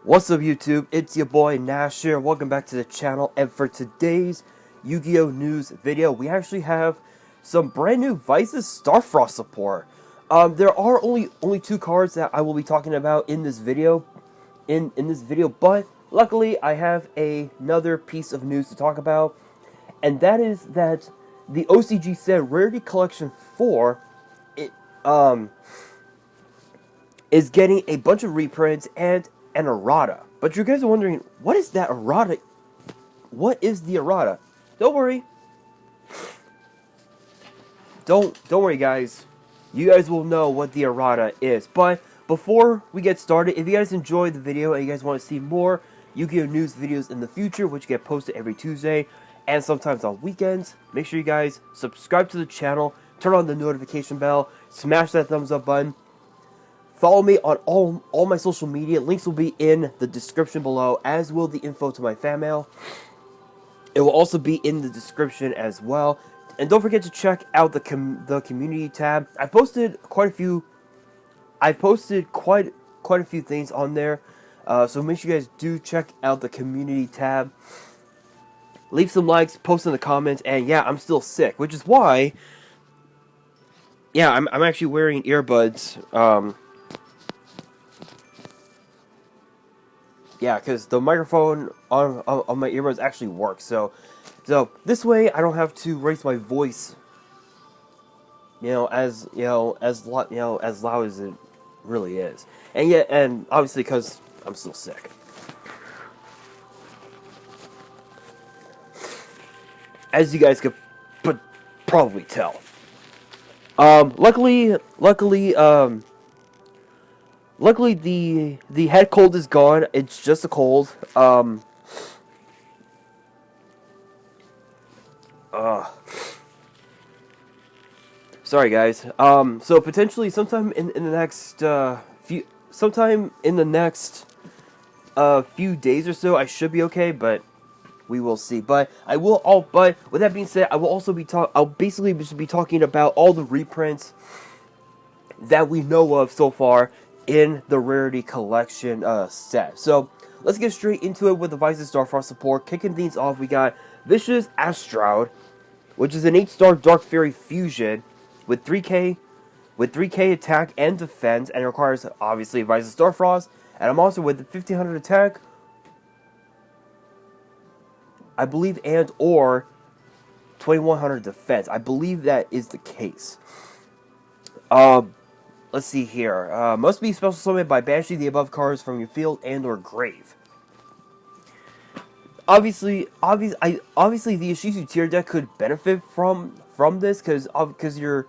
What's up YouTube, it's your boy Nash here, welcome back to the channel, and for today's Yu-Gi-Oh news video, we actually have some brand new Vice's Starfrost support. There are only two cards that I will be talking about in this video, but luckily I have another piece of news to talk about, and that is that the OCG said Rarity Collection 4, is getting a bunch of reprints and an errata. But you guys are wondering, what is that errata? What is the errata? Don't worry. Don't worry, guys. You guys will know what the errata is. But before we get started, if you guys enjoyed the video and you guys want to see more Yu-Gi-Oh news videos in the future, which get posted every Tuesday and sometimes on weekends, make sure you guys subscribe to the channel, turn on the notification bell, smash that thumbs up button. Follow me on all my social media. Links will be in the description below, as will the info to my fan mail. It will also be in the description as well. And don't forget to check out the community tab. I've posted quite a few things on there. So make sure you guys do check out the community tab. Leave some likes, post in the comments, and yeah, I'm still sick, which is why, yeah, I'm actually wearing earbuds. Yeah, because the microphone on my earbuds actually works. So this way I don't have to raise my voice, as loud as it really is. And yet, and obviously because I'm still sick. As you guys could probably tell. Luckily, the head cold is gone. It's just a cold. Sorry, guys. So potentially sometime in the next few days or so, I should be okay. But we will see. But But with that being said, I will also be I'll basically just be talking about all the reprints that we know of so far in the Rarity Collection set. So let's get straight into it with the Vice's Starfrost support. Kicking things off, we got Vicious Astroud, which is an 8-star Dark Fairy fusion with 3k attack and defense, and it requires obviously Vice's Starfrost and a monster with 1500 attack, I believe, and or 2100 defense. I believe that is the case. Let's see here. Must be special summoned by banishing the above cards from your field and or grave. Obviously, the Ishizu tier deck could benefit from this because the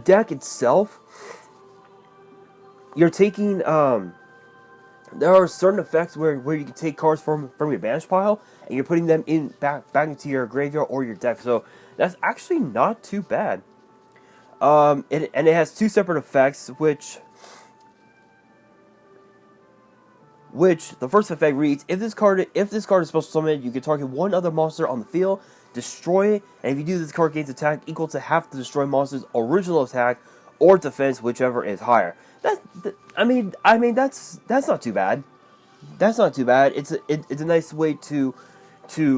deck itself, you're taking there are certain effects where you can take cards from your banish pile and you're putting them back into your graveyard or your deck. So that's actually not too bad. And it has two separate effects, which the first effect reads: if this card is special summoned, you can target one other monster on the field, destroy it, and if you do, this card gains attack equal to half the destroyed monster's original attack or defense, whichever is higher. I mean that's not too bad. That's not too bad. It's a nice way to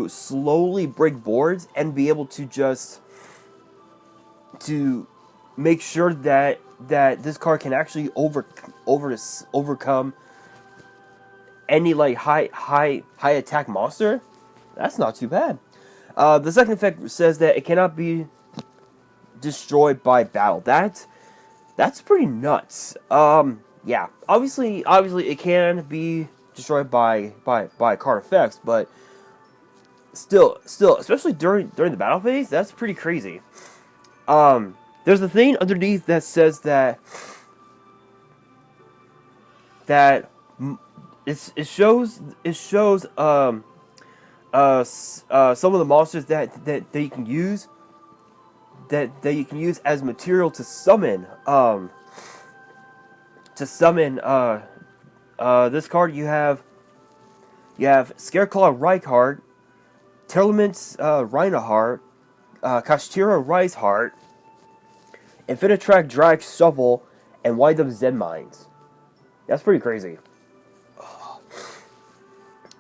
slowly break boards and be able to just make sure that this card can actually overcome any like high attack monster. That's not too bad. The second effect says that it cannot be destroyed by battle. That's pretty nuts. Yeah, obviously it can be destroyed by card effects, but still, especially during the battle phase, that's pretty crazy. There's a thing underneath that says that it shows some of the monsters that you can use as material to summon this card. You have Scareclaw Reinhardt, Telements Reinhardt, Kashtira Riseheart, Infinitrack Drag Shovel, and Wind Up Zen Mines. That's pretty crazy.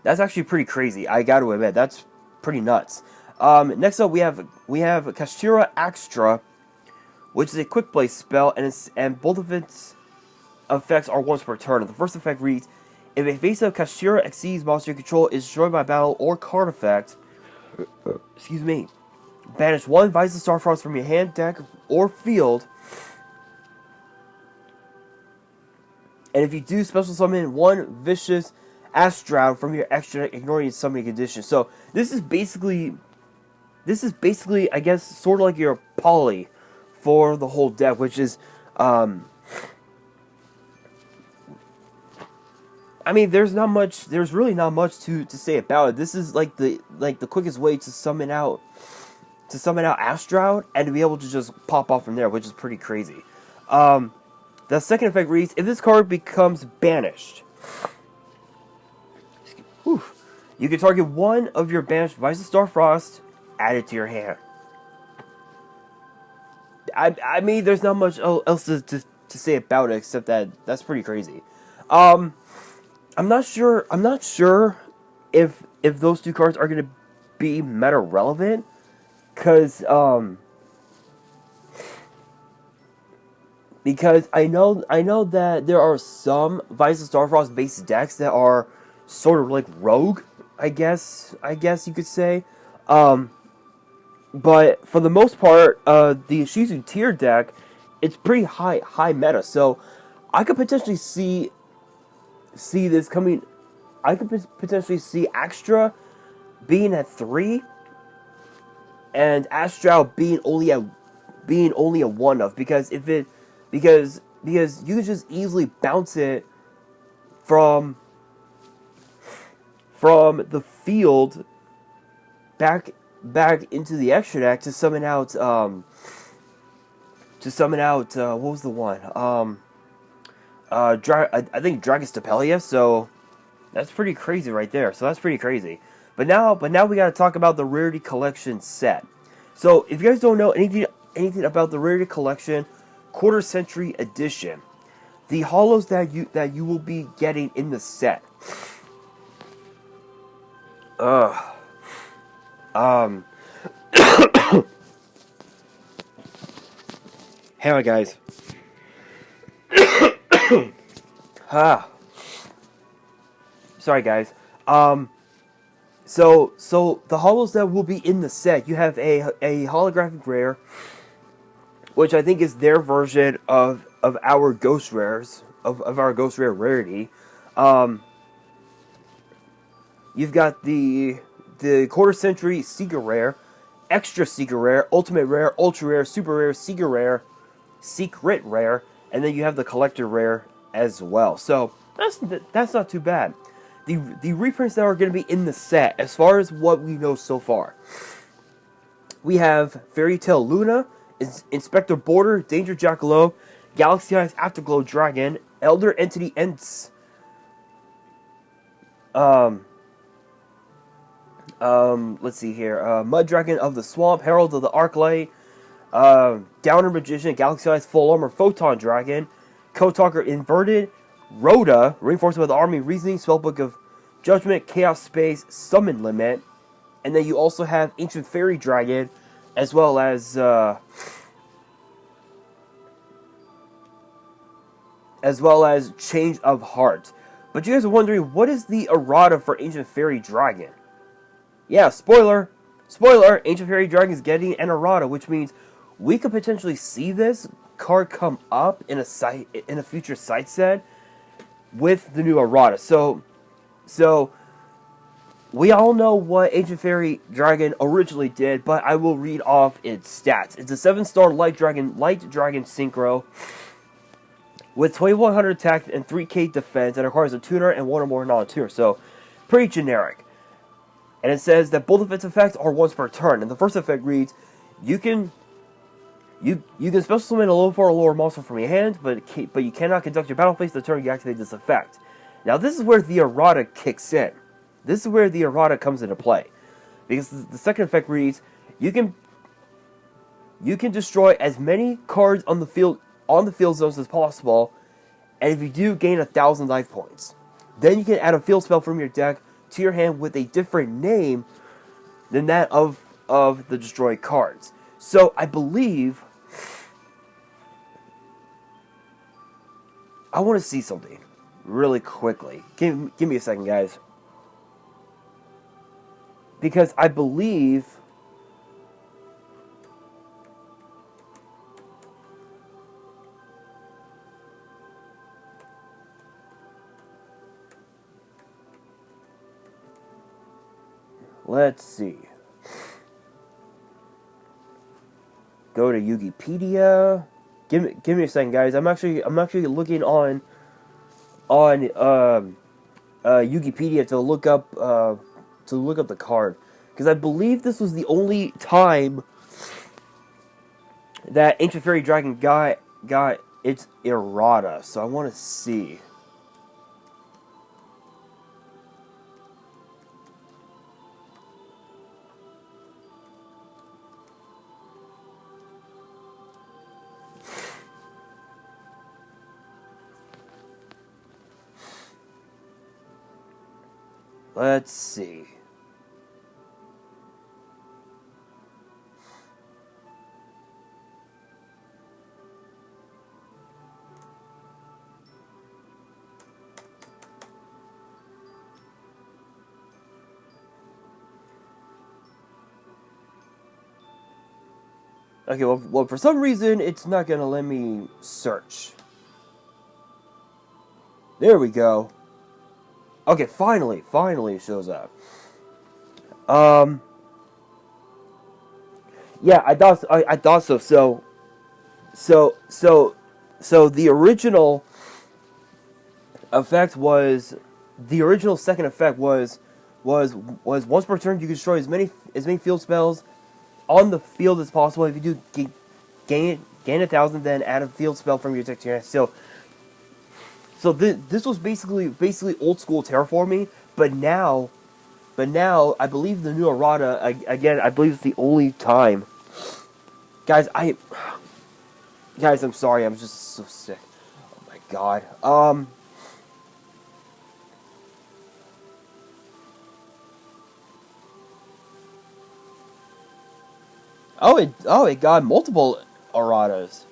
That's actually pretty crazy. I got to admit, that's pretty nuts. Next up, we have Kashira Extra, which is a quick play spell, and both of its effects are once per turn. The first effect reads: if a face-up Kashira exceeds monster you control is destroyed by battle or card effect, excuse me, banish one Visor Starfrost from your hand, deck, or field. And if you do, special summon one Vicious Astroud from your extra deck, ignoring its summoning condition. So this is basically, I guess, sort of like your poly for the whole deck, which is, I mean, there's really not much to say about it. This is like the quickest way to summon out Astroud and to be able to just pop off from there, which is pretty crazy. The second effect reads: if this card becomes banished, you can target one of your banished Visor Starfrost, add it to your hand. I mean, there's not much else to say about it except that that's pretty crazy. I'm not sure if those two cards are gonna be meta relevant, because I know that there are some Visor Starfrost based decks that are sort of like rogue, I guess you could say. But for the most part, the Shizu tier deck, it's pretty high meta. So I could potentially see this coming. I could potentially see Extra being at 3, and Astral being only a 1 of, because because you could just easily bounce it from the field back into the extra deck to summon out what was the one? I think Dragostapelia. So that's pretty crazy right there. So that's pretty crazy. But now we got to talk about the Rarity Collection set. So if you guys don't know anything about the Rarity Collection Quarter Century Edition, the holos that you will be getting in the set. Hang on, guys. Sorry, guys. So the holos that will be in the set, you have a holographic rare, which I think is their version of our ghost rares, of our ghost rare Rarity. You've got the Quarter Century Seeker Rare, Extra Seeker Rare, Ultimate Rare, Ultra Rare, Super Rare, Seeker Rare, Secret Rare, and then you have the Collector Rare as well. So that's not too bad. The reprints that are going to be in the set, as far as what we know so far, we have Fairy Tale Luna, Inspector Border, Danger Jackalope, Galaxy Eyes Afterglow Dragon, Elder Entity Ents, let's see here, Mud Dragon of the Swamp, Herald of the Arclight, Downer Magician, Galaxy Eyes Full Armor, Photon Dragon, Code Talker Inverted, Rhoda, Reinforcement of the Army, Reasoning, Spellbook of Judgment, Chaos Space, Summon Limit, and then you also have Ancient Fairy Dragon, as well as Change of Heart. But you guys are wondering, what is the errata for Ancient Fairy Dragon? Yeah, spoiler, Ancient Fairy Dragon is getting an errata, which means we could potentially see this card come up in a future site set with the new errata. So we all know what Ancient Fairy Dragon originally did, but I will read off its stats. It's a 7-star Light Dragon Synchro with 2100 attack and 3k defense, and requires a tuner and one or more non-tuner. So pretty generic. And it says that both of its effects are once per turn. And the first effect reads: you can special summon a low 4 or lower monster from your hand, but you cannot conduct your battle phase the turn you activate this effect. Now this is where the errata kicks in. This is where the errata comes into play, because the second effect reads: you can destroy as many cards on the field zones as possible, and if you do, gain 1,000 life points. Then you can add a field spell from your deck to your hand with a different name than that of the destroyed cards. So I believe I want to see something really quickly. Give me a second, guys. Because I believe let's see. Go to Wikipedia. Give me a second, guys. I'm actually looking on Wikipedia to look up the card, because I believe this was the only time that Ancient Fairy Dragon got its errata. So I want to see. Let's see. Okay, well, for some reason, it's not going to let me search. There we go. Okay, finally it shows up. Yeah, I thought so. So the original effect was, the original second effect was once per turn you can destroy as many field spells on the field as possible. If you do, gain 1,000, then add a field spell from your deck to your hand. So this was basically old school terraforming, but now I believe the new errata, again, I believe it's the only time. Guys, I'm sorry, I'm just so sick. Oh my god. It got multiple erratas.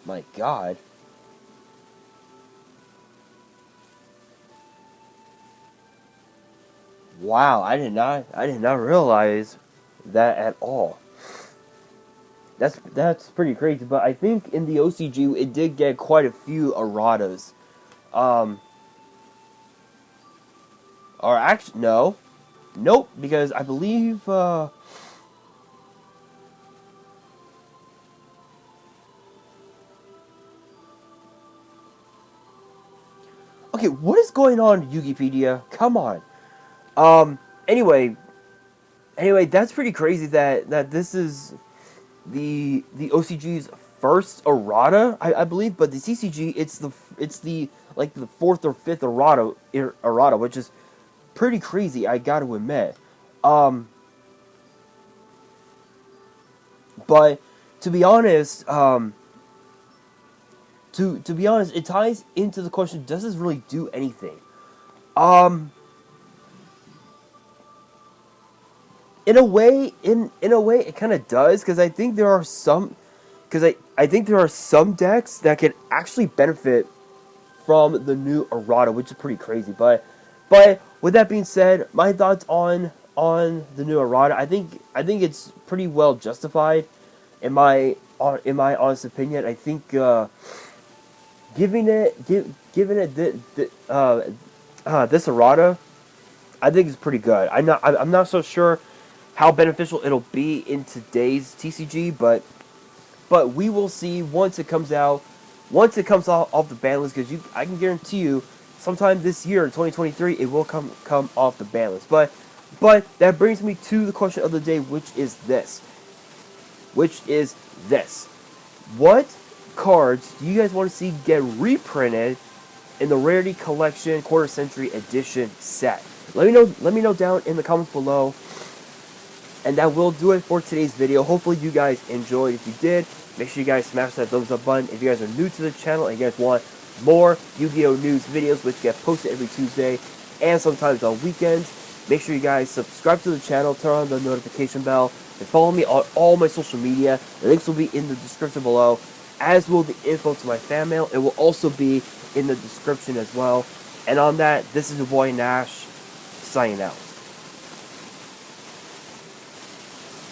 My god. Wow, I did not realize that at all. That's pretty crazy, but I think in the OCG it did get quite a few erratas. Or actually, no. Nope, because I believe okay, what is going on, Wikipedia? Come on. Anyway, that's pretty crazy that this is the OCG's first errata, I believe, but the CCG it's the like the fourth or fifth errata, which is pretty crazy, I got to admit. But to be honest, to be honest, it ties into the question: does this really do anything? In a way, it kind of does, because I think there are some, I think there are some decks that can actually benefit from the new errata, which is pretty crazy. But with that being said, my thoughts on the new errata, I think it's pretty well justified, in my honest opinion. I think giving it this errata, I think is pretty good. I'm not so sure how beneficial it'll be in today's TCG, but we will see once it comes out, once it comes off the ban list, because I can guarantee you, sometime this year in 2023, it will come off the ban list. But that brings me to the question of the day, which is this. What cards do you guys want to see get reprinted in the Rarity Collection Quarter Century Edition set? Let me know down in the comments below. And that will do it for today's video. Hopefully you guys enjoyed. If you did, make sure you guys smash that thumbs up button. If you guys are new to the channel and you guys want more Yu-Gi-Oh news videos, which get posted every Tuesday and sometimes on weekends, make sure you guys subscribe to the channel, turn on the notification bell, and follow me on all my social media. The links will be in the description below, as will the info to my fan mail. It will also be in the description as well. And on that, this is your boy Nash, signing out.